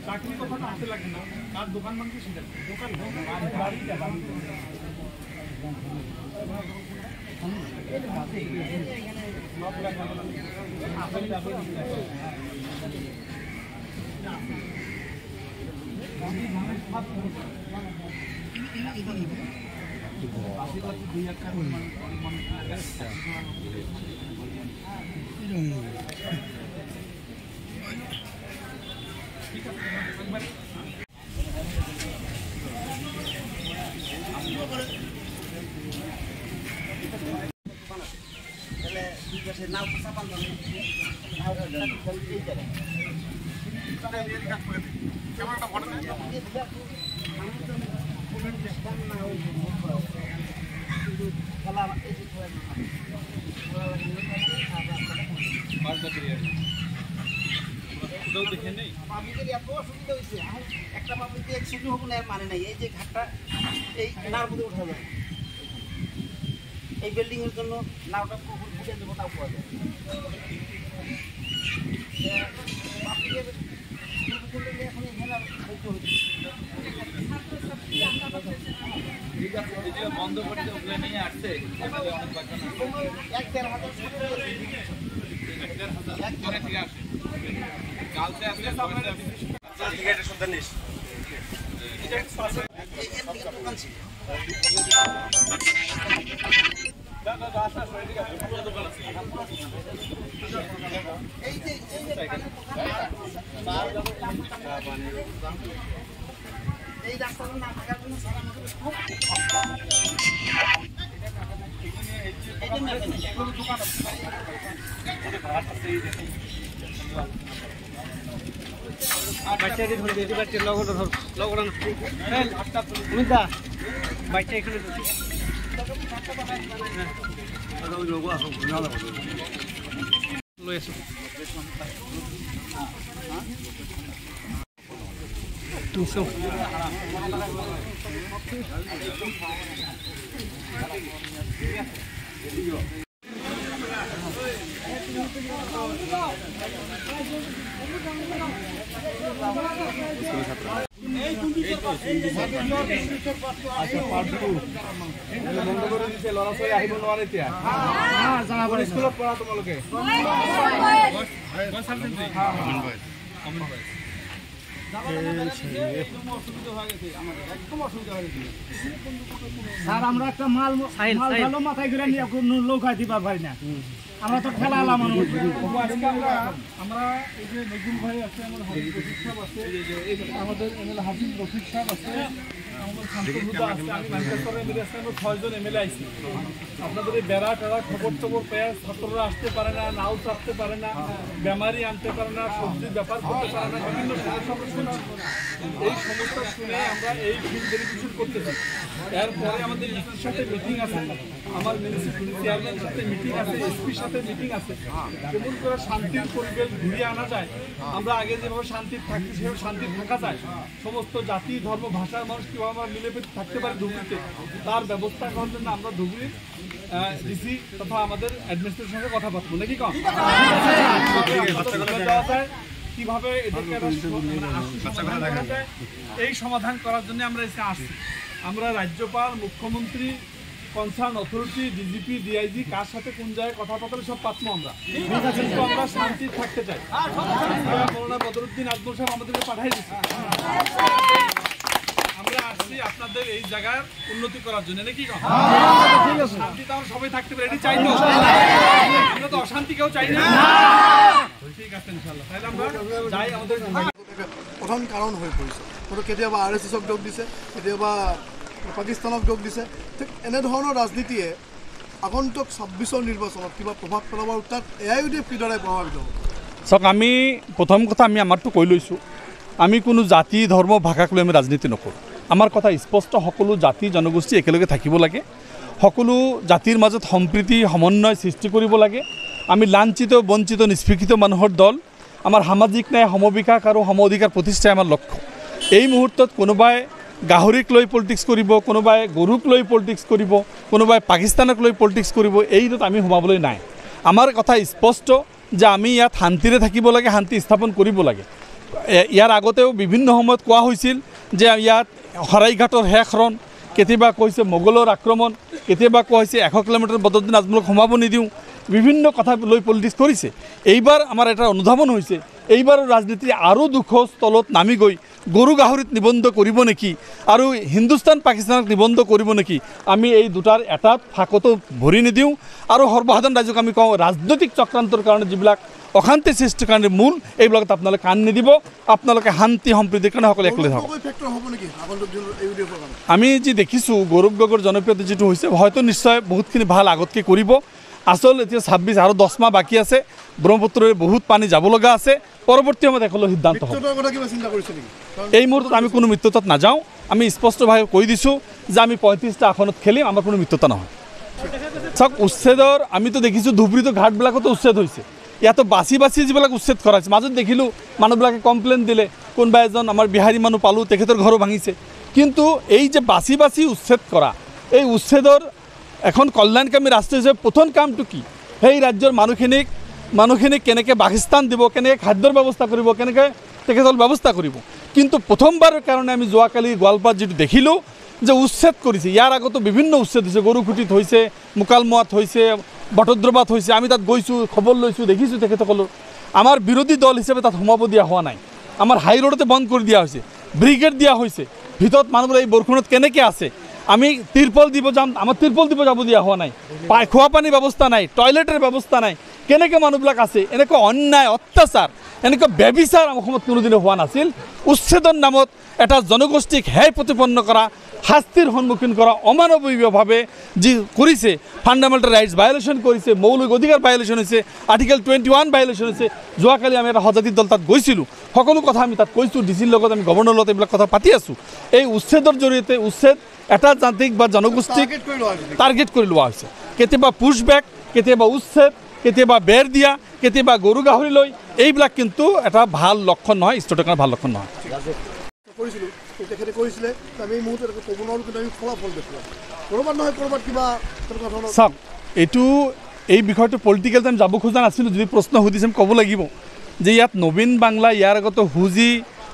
চাকরি কথা আসতে লাগে না তার দোকান বাংকে সেটা দোকান একটা পাবলিক ছবি হবো না মানে নাই এই যে ঘাটটা এই নাওর মধ্যে উঠা যায় এই বিল্ডিং এর জন্য নাওটা ফুটে দেবো তাও পাওয়া যায় বন্ধ করতে ওগুলো নিয়ে আসছে কালকে আসলে সন্ধান নিস এই রাস্তার না থাকার জন্য সারা বাচ্চা ধরে দিতে পারছে লগটা ধর লগটা অমিতা বাচ্চা এখানে লই আসো তুসো বন্ধ করে দিছে লড়া চড়ি আহিব নোৱাৰে এতিয়া স্কুলত পঢ়া তোমালোকে স্যার আমরা একটা মাল মাথায় ঘুরে নিয়ে লৌকাই দিবা পারি না আমরা তো খেলা আলাম আমরা এই যে নজরুল ভাই আছে আমার হাফিজ রফিক সাহেব আছে আমাদের এমএলএ হাফিজ রফিক সাহেব আছে আমাদের শান্তনুদা আছে আমি ম্যানচেস্টারে মিলে আছে আমরা 6 জন এমএলএ আইছি আপনাদের এই বেড়া টেড়া খবর পেয়ে ছাত্ররা আসতে পারে না নাও চাপতে পারে না বেমারি আনতে পারে না সবজির ব্যাপার করতে পারে না বিভিন্ন সমস্যা এই সমস্যা শুনে আমরা এই ফিল্ড ভেরিফিকেশন করতেছি এরপরে আমাদের ইসির সাথে মিটিং আছে আমার মিউনিসিপ্যালিটি চেয়ারম্যানের সাথে মিটিং আছে এসপির সাথে মিটিং আছে কেমন করে শান্তির পরিবেশ ঘুরিয়ে আনা যায় আমরা আগে যেভাবে শান্তি থাকছি সেভাবে শান্তি থাকা যায় সমস্ত জাতি ধর্ম ভাষার মানুষ কীভাবে আমরা মিলেমিশে থাকতে পারি ধুবড়িতে তার ব্যবস্থা করার জন্য আমরা ধুবড়ি ডিসি তথা আমাদের অ্যাডমিনিস্ট্রেশনের সঙ্গে কথা বলবো নাকি কম কিভাবে এদেরকে এই সমাধান করার জন্য আমরা এসে আসছি। আমরা রাজ্যপাল, মুখ্যমন্ত্রী, কনসার্ন অথরিটি, ডিজিপি, ডিআইজি কার সাথে কোন জায়গায় কথা বলে সব পাচ্ছি আমরা। কিন্তু আমরা শান্তি থাকতে চাই। মৌলানা বদরুদ্দিন আজমল সাহেব আমাদেরকে পাঠাই দিচ্ছে। আমরা আসছি আপনাদের এই জায়গার উন্নতি করার জন্য, নাকি শান্তিতে আমরা সবাই থাকতে পারি, এটি চাই তো? আমরা তো অশান্তি কেউ চাই না। ঠিক আছে ইনশাআল্লাহ, তাহলে আমরা যাই। আমাদের প্ৰধান কাৰণ হৈ পৰিছে, হয়তো কেতিয়াবা RSSক যোগ দিছে, কেতিয়াবা পাকিস্তানক যোগ দিছে। ঠিক এনেধৰণৰ ৰাজনীতিয়ে আগন্তুক 26ৰ নিৰ্বাচনত কিবা প্ৰভাৱ পেলাব, তাত AIUDF কিদৰে প্ৰভাৱিত হ'ব? চাওক, আমি প্ৰথম কথা আমি আমাৰটো কৈ লৈছোঁ, আমি কোনো জাতি ধৰ্ম ভাষাক লৈ আমি ৰাজনীতি নকৰোঁ। আমাৰ কথা স্পষ্ট, সকলো জাতি জনগোষ্ঠী একেলগে থাকিব লাগে, সকলো জাতিৰ মাজত সম্প্ৰীতি সমন্বয় সৃষ্টি কৰিব লাগে। আমি লাঞ্ছিত বঞ্চিত নিষ্পেষিত মানুহৰ দল, আমাৰ সামাজিক ন্যায় সমবিকাশ আৰু সম অধিকাৰ প্ৰতিষ্ঠাই আমাৰ লক্ষ্য। এই মুহূৰ্তত কোনোবাই গাহৰিক লৈ পলিটিক্স কৰিব, কোনোবাই গৰুক লৈ পলিটিক্স কৰিব, কোনোবাই পাকিস্তানক লৈ পলিটিক্স কৰিব, এইটোত আমি সোমাবলৈ নাই। আমাৰ কথা স্পষ্ট যে আমি ইয়াত শান্তিৰে থাকিব লাগে, শান্তি স্থাপন কৰিব লাগে। ইয়াৰ আগতেও বিভিন্ন সময়ত কোৱা হৈছিল যে ইয়াত শৰাইঘাটৰ শেষৰণ, কেতিয়াবা কৈছে মোগলৰ আক্ৰমণ, কেতিয়াবা কোৱা হৈছে 100 কিলোমিটাৰ বদৰুদ্দিন আজমলক সোমাব নিদিওঁ, বিভিন্ন কথা লৈ পলিটিক্স কৰিছে। এইবাৰ আমাৰ এটা অনুধাৱন হৈছে, এইবাৰৰ ৰাজনীতি আৰু দুখৰ তলত নামি গৈ গৰু গাহৰিত নিবন্ধ কৰিব নেকি আৰু হিন্দুস্তান পাকিস্তানক নিবন্ধ কৰিব নেকি, আমি এই দুটাৰ এটাত ফাকতো ভৰি নিদিওঁ। আৰু সৰ্বসাধাৰণ ৰাইজক আমি কওঁ, ৰাজনৈতিক চক্ৰান্তৰ কাৰণে যিবিলাক অশান্তি সৃষ্টিৰ কাৰণে মূল, এইবিলাকত আপোনালোকে কাণ নিদিব, আপোনালোকে শান্তি সম্প্ৰীতিৰ কাৰণে সকলোৱে একেলগে থাকক। আমি যি দেখিছোঁ গৌৰৱ গগৈৰ জনপ্ৰিয়তা যিটো হৈছে, হয়তো নিশ্চয় বহুতখিনি ভাল আগতকৈ কৰিব। আচল এতিয়া 26 আৰু 10 মাহ বাকী আছে, ব্ৰহ্মপুত্ৰৰে বহুত পানী যাব লগা আছে, পৰৱৰ্তী সময়ত একেলগে সিদ্ধান্ত হ'ব। এই মুহূৰ্তত আমি কোনো মিত্ৰতাত নাযাওঁ। আমি স্পষ্টভাৱে কৈ দিছোঁ যে আমি 35টা আসনত খেলিম, আমাৰ কোনো মিত্ৰতা নহয়। চাওক, উচ্ছেদৰ আমিতো দেখিছোঁ ধুবুৰীতো ঘাটবিলাকতো উচ্ছেদ হৈছে, ইয়াতো বাছি বাছি যিবিলাক উচ্ছেদ কৰা হৈছে। মাজত দেখিলোঁ মানুহবিলাকে কমপ্লেইন দিলে, কোনোবা এজন আমাৰ বিহাৰী মানুহ পালোঁ, তেখেতৰ ঘৰো ভাঙিছে। কিন্তু এই যে বাছি বাছি উচ্ছেদ কৰা, এই উচ্ছেদৰ এখন কল্যাণকামী ৰাষ্ট্ৰ হিচাপে প্ৰথম কামটো কি? সেই ৰাজ্যৰ মানুহখিনিক কেনেকৈ বাসস্থান দিব, কেনেকৈ খাদ্যৰ ব্যৱস্থা কৰিব, কেনেকৈ তেখেতসকল ব্যৱস্থা কৰিব। কিন্তু প্ৰথমবাৰৰ কাৰণে আমি যোৱাকালি গোৱালপাৰাত যিটো দেখিলোঁ যে উচ্ছেদ কৰিছে, ইয়াৰ আগতো বিভিন্ন উচ্ছেদ হৈছে, গৰুখুটিত হৈছে, মুকালমুৱাত হৈছে, বটদ্ৰৱাত হৈছে। আমি তাত গৈছোঁ, খবৰ লৈছোঁ, দেখিছোঁ তেখেতসকলৰ। আমাৰ বিৰোধী দল হিচাপে তাত সোমাব দিয়া হোৱা নাই। আমাৰ হাই ৰোডতে বন্ধ কৰি দিয়া হৈছে, ব্ৰিগেড দিয়া হৈছে। ভিতৰত মানুহবোৰ এই বৰষুণত কেনেকৈ আছে? আমি তিৰপল দিব যাম, আমাৰ তিৰপল দিব যাব দিয়া হোৱা নাই। খোৱা পানীৰ ব্যৱস্থা নাই, টয়লেটৰ ব্যৱস্থা নাই। কেনেকৈ মানুহবিলাক আছে? এনেকুৱা অন্যায়, অত্যাচাৰ, এনেকুৱা ব্যভিচাৰ অসমত কোনোদিনে হোৱা নাছিল। উচ্ছেদৰ নামত এটা জনগোষ্ঠীক হেয় প্ৰতিপন্ন কৰা, শাস্তিৰ সন্মুখীন কৰা, অমানৱীয়ভাৱে যি কৰিছে, ফাণ্ডামেণ্টেল ৰাইটছ ভায়লেশ্যন কৰিছে, মৌলিক অধিকাৰ ভায়লেশ্যন হৈছে, আৰ্টিকেল 21 ভায়লেশ্যন হৈছে। যোৱাকালি আমি এটা সজাতি দল তাত গৈছিলোঁ, সকলো কথা আমি তাত কৈছোঁ, ডিচিৰ লগত, আমি গভৰ্ণৰৰ লগত এইবিলাক কথা পাতি আছোঁ। এই উচ্ছেদৰ জৰিয়তে উচ্ছেদ এটা জাতিক বা জনগোষ্ঠীক টাৰ্গেট কৰি লোৱা হৈছে। কেতিয়াবা পুছবেক, কেতিয়াবা উচ্ছেদ, কেতিয়াবা বেৰ দিয়া, কেতিয়াবা গৰু গাহৰি লৈ, এইবিলাক কিন্তু এটা ভাল লক্ষণ নহয়, ষ্টেটৰ কাৰণে ভাল লক্ষণ নহয়। চাওক, এই বিষয়টো পলিটিকেল টাইম যাব খোজা নাছিলোঁ। যদি প্ৰশ্ন সুধিছে ক'ব লাগিব যে ইয়াত নবীন বাংলা, ইয়াৰ আগতে হুজি,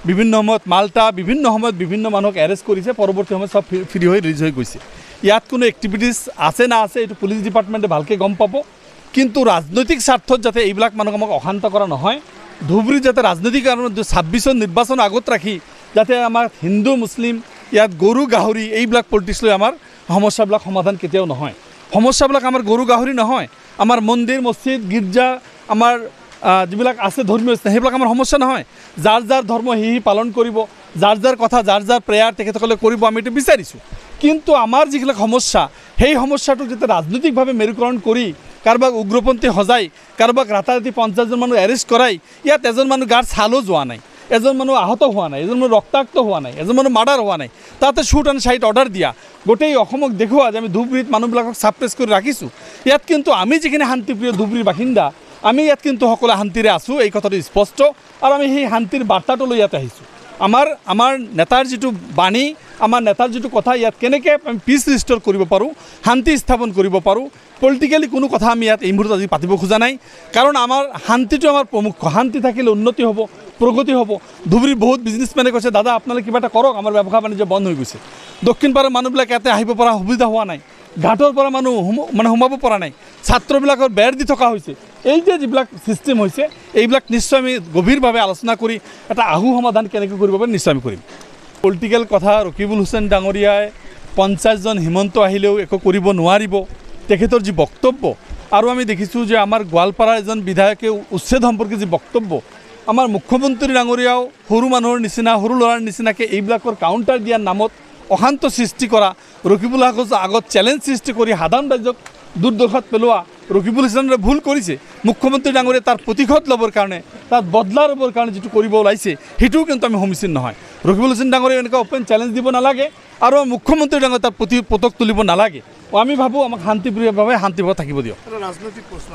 বিভিন্ন সময়ত মাল্টা, বিভিন্ন সময়ত বিভিন্ন মানুহক এৰেষ্ট কৰিছে, পৰৱৰ্তী সময়ত চব ফ্ৰী হৈ ৰিলিজ হৈ গৈছে। ইয়াত কোনো এক্টিভিটিছ আছে না আছে, এইটো পুলিচ ডিপাৰ্টমেণ্টে ভালকৈ গম পাব। কিন্তু ৰাজনৈতিক স্বাৰ্থত যাতে এইবিলাক মানুহক আমাক অশান্ত কৰা নহয়, ধুবুৰীত যাতে ৰাজনৈতিক কাৰণত 26ৰ নিৰ্বাচন আগত ৰাখি যাতে আমাৰ হিন্দু মুছলিম, ইয়াত গৰু গাহৰি, এইবিলাক পলিটিক্স লৈ আমাৰ সমস্যাবিলাক সমাধান কেতিয়াও নহয়। সমস্যাবিলাক আমাৰ গৰু গাহৰি নহয়, আমাৰ মন্দিৰ, মছজিদ, গীৰ্জা, আমাৰ যিবিলাক আছে ধৰ্মীয় স্থান, সেইবিলাক আমাৰ সমস্যা নহয়। যাৰ যাৰ ধৰ্ম সি পালন কৰিব, যাৰ যাৰ কথা, যাৰ যাৰ প্ৰেয়াৰ তেখেতসকলে কৰিব, আমি এইটো বিচাৰিছোঁ। কিন্তু আমাৰ যিবিলাক সমস্যা, সেই সমস্যাটোক যাতে ৰাজনৈতিকভাৱে মেৰুকৰণ কৰি কাৰোবাক উগ্ৰপন্থী সজাই, কাৰোবাক ৰাতাৰাতি 50জন মানুহ এৰেষ্ট কৰাই, ইয়াত এজন মানুহ গাৰ ছালো যোৱা নাই, এজন মানুহ আহত হোৱা নাই, এজন মানুহ ৰক্তাক্ত হোৱা নাই, এজন মানুহ মাৰ্ডাৰ হোৱা নাই, তাতে শ্বুট এণ্ড চাইট অৰ্ডাৰ দিয়া, গোটেই অসমক দেখুওৱা যে আমি ধুবুৰীত মানুহবিলাকক ছাপ্ৰেছ কৰি ৰাখিছোঁ। ইয়াত কিন্তু আমি যিখিনি শান্তিপ্ৰিয় ধুবুৰীৰ বাসিন্দা, আমি ইয়াত কিন্তু সকলোৱে শান্তিৰে আছোঁ, এই কথাটো স্পষ্ট। আৰু আমি সেই শান্তিৰ বাৰ্তাটো লৈ ইয়াত আহিছোঁ। আমাৰ নেতাৰ যিটো বাণী, আমাৰ নেতাৰ যিটো কথা, ইয়াত কেনেকৈ আমি পিচ ৰিষ্ট'ৰ কৰিব পাৰোঁ, শান্তি স্থাপন কৰিব পাৰোঁ, পলিটিকেলি কোনো কথা আমি ইয়াত এই মুহূৰ্তত আজি পাতিব খোজা নাই। কাৰণ আমাৰ শান্তিটো আমাৰ প্ৰমুখ। শান্তি থাকিলে উন্নতি হ'ব, প্ৰগতি হ'ব। ধুবুৰীৰ বহুত বিজনেছমেনে কৈছে দাদা আপোনালোকে কিবা এটা কৰক, আমাৰ ব্যৱসায় বাণিজ্য বন্ধ হৈ গৈছে। দক্ষিণ পাৰৰ মানুহবিলাক ইয়াতে আহিব পৰা সুবিধা হোৱা নাই, ঘাটৰ পৰা মানুহ সোমাব পৰা নাই, ছাত্ৰবিলাকৰ বেৰ দি থকা হৈছে। এই যে যিবিলাক ছিষ্টেম হৈছে, এইবিলাক নিশ্চয় আমি গভীৰভাৱে আলোচনা কৰি এটা আহু সমাধান কেনেকৈ কৰিব পাৰি নিশ্চয় আমি কৰিম। পলিটিকেল কথা ৰকিবুল হুছেইন ডাঙৰীয়াই 50জন হিমন্ত আহিলেও একো কৰিব নোৱাৰিব, তেখেতৰ যি বক্তব্য। আৰু আমি দেখিছোঁ যে আমাৰ গোৱালপাৰাৰ এজন বিধায়কে উচ্ছেদ সম্পৰ্কে যি বক্তব্য, আমাৰ মুখ্যমন্ত্ৰী ডাঙৰীয়াও সৰু মানুহৰ নিচিনা, সৰু ল'ৰাৰ নিচিনাকৈ এইবিলাকৰ কাউণ্টাৰ দিয়াৰ নামত অশান্ত সৃষ্টি কৰা, ৰকিবুল হাছানৰ আগত চেলেঞ্জ সৃষ্টি কৰি সাধাৰণ ৰাইজক দুৰ্দশাত পেলোৱা ৰকিবুল হুছেইনে ভুল কৰিছে। মুখ্যমন্ত্ৰী ডাঙৰীয়াই তাৰ প্ৰতিশোধ ল'বৰ কাৰণে, তাৰ বদলা ল'বৰ কাৰণে যিটো কৰিব ওলাইছে, সেইটোও কিন্তু আমি সমীচীন নহয়। ৰকিবুল হুছেইন ডাঙৰীয়াই এনেকুৱা অপেন চেলেঞ্জ দিব নালাগে, আৰু মুখ্যমন্ত্ৰী ডাঙৰীয়াই তাৰ প্ৰতি পদক তুলিব নালাগে। আমি ভাবোঁ আমাক শান্তিপ্ৰিয়ভাৱে থাকিব দিয়ক। ৰাজনৈতিক প্ৰশ্ন